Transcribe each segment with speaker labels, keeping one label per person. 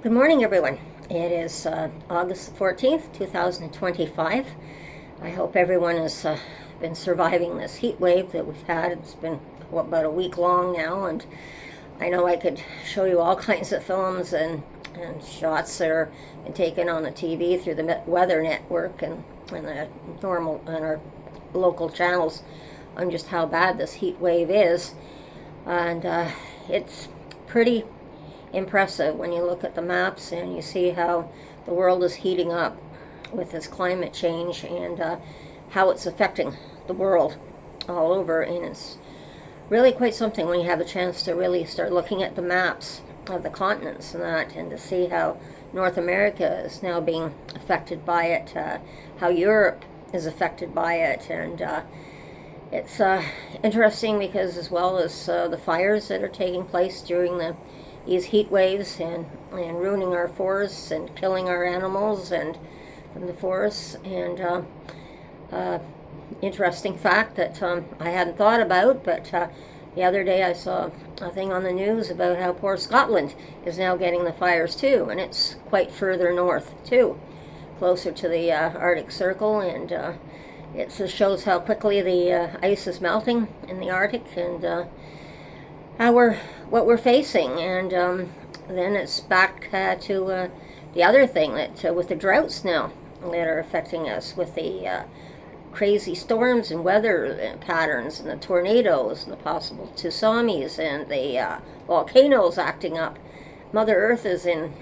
Speaker 1: Good morning, everyone. It is August 14th, 2025. I hope everyone has been surviving this heat wave that we've had. It's been about a week long now, and I know I could show you all kinds of films and shots that are been taken on the TV through the Weather Network and the normal and our local channels on just how bad this heat wave is. And it's pretty impressive when you look at the maps and you see how the world is heating up with this climate change and how it's affecting the world all over. And it's really quite something when you have a chance to really start looking at the maps of the continents and to see how North America is now being affected by it, how Europe is affected by it, and it's interesting because as well as the fires that are taking place during these heat waves and ruining our forests and killing our animals and from the forests. And interesting fact that I hadn't thought about, but the other day I saw a thing on the news about how poor Scotland is now getting the fires too, and it's quite further north too, closer to the Arctic Circle, and it just shows how quickly the ice is melting in the Arctic, and what we're facing. And then it's back to the other thing that with the droughts now that are affecting us, with the crazy storms and weather patterns and the tornadoes and the possible tsunamis and the volcanoes acting up. Mother Earth is in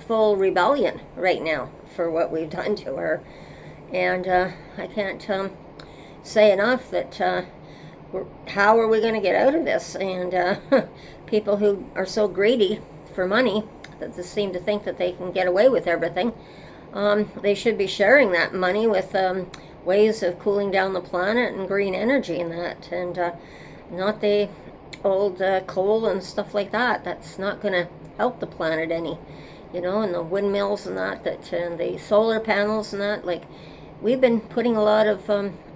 Speaker 1: full rebellion right now for what we've done to her. And I can't say enough that how are we going to get out of this? And people who are so greedy for money that just seem to think that they can get away with everything, they should be sharing that money with ways of cooling down the planet and green energy and that, and not the old coal and stuff like that. That's not going to help the planet any, and the windmills and that and the solar panels and that. Like, we've been putting a lot of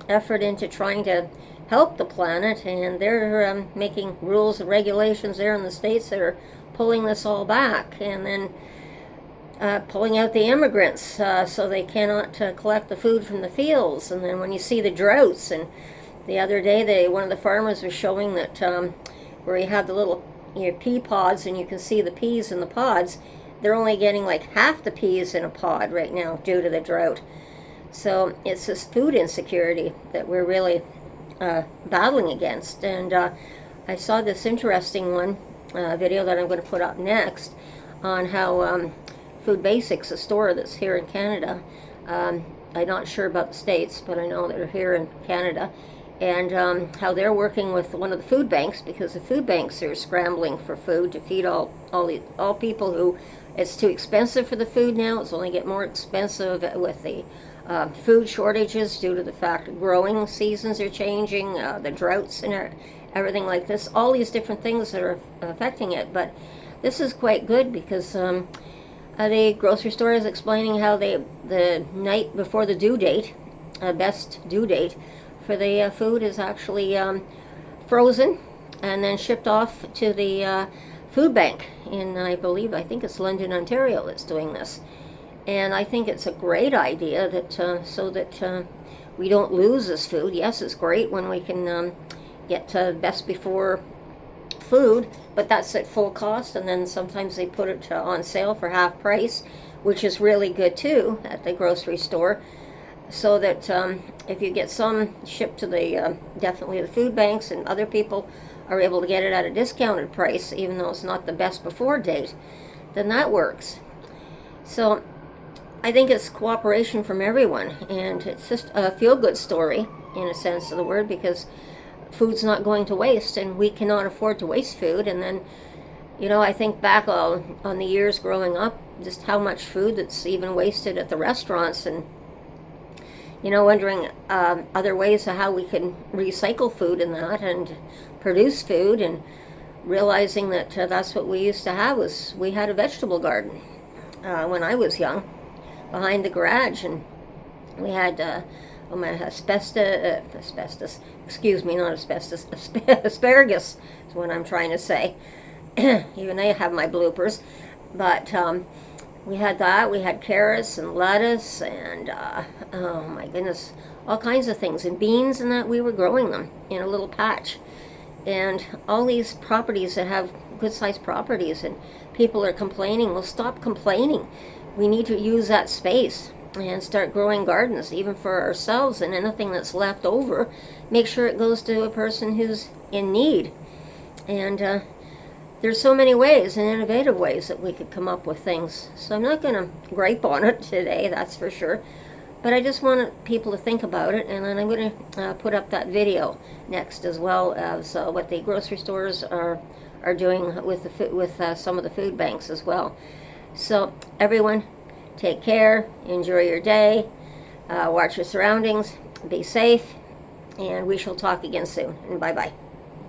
Speaker 1: effort into trying to help the planet, and they're making rules and regulations there in the States that are pulling this all back, and then pulling out the immigrants so they cannot collect the food from the fields. And then when you see the droughts, and the other day one of the farmers was showing that where you have the little pea pods and you can see the peas in the pods, they're only getting like half the peas in a pod right now due to the drought. So it's this food insecurity that we're really battling against. And I saw this interesting video that I'm going to put up next on how Food Basics, a store that's here in Canada, I'm not sure about the States, but I know they're here in Canada, and how they're working with one of the food banks, because the food banks are scrambling for food to feed all people who, it's too expensive for the food now. It's only getting more expensive with the food shortages due to the fact that growing seasons are changing, the droughts and everything like this, all these different things that are affecting it. But this is quite good because the grocery store is explaining how the night before the due date, best due date for the food, is actually frozen and then shipped off to the food bank in, I think it's London, Ontario, that's doing this. And I think it's a great idea that so that we don't lose this food. Yes, it's great when we can get best before food, but that's at full cost, and then sometimes they put it on sale for half price, which is really good too at the grocery store, so that if you get some shipped to the definitely the food banks, and other people are able to get it at a discounted price even though it's not the best before date, then that works. So I think it's cooperation from everyone, and it's just a feel-good story in a sense of the word, because food's not going to waste, and we cannot afford to waste food. And then, I think back on the years growing up, just how much food that's even wasted at the restaurants, and wondering other ways of how we can recycle food and that, and produce food, and realizing that that's what we used to have. Was we had a vegetable garden when I was young behind the garage, and we had asbestos, excuse me, not asbestos, asparagus is what I'm trying to say. Even I have my bloopers. But we had that. We had carrots and lettuce and, oh my goodness, all kinds of things. And beans and that, we were growing them in a little patch. And all these properties that have good-sized properties, and people are complaining. Well, stop complaining. We need to use that space and start growing gardens, even for ourselves, and anything that's left over, make sure it goes to a person who's in need. And there's so many ways and innovative ways that we could come up with things. So I'm not going to gripe on it today, that's for sure. But I just want people to think about it, and then I'm going to put up that video next, as well as what the grocery stores are doing with some of the food banks as well. So everyone, take care, enjoy your day, watch your surroundings, be safe, and we shall talk again soon. And bye-bye.